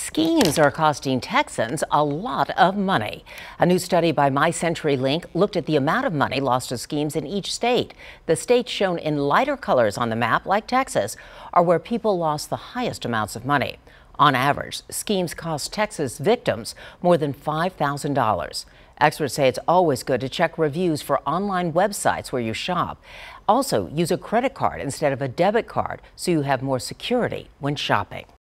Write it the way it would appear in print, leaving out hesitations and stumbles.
Schemes are costing Texans a lot of money. A new study by My CenturyLink looked at the amount of money lost to schemes in each state. The states shown in lighter colors on the map, like Texas, are where people lost the highest amounts of money. On average, schemes cost Texas victims more than $5,000. Experts say it's always good to check reviews for online websites where you shop. Also, use a credit card instead of a debit card so you have more security when shopping.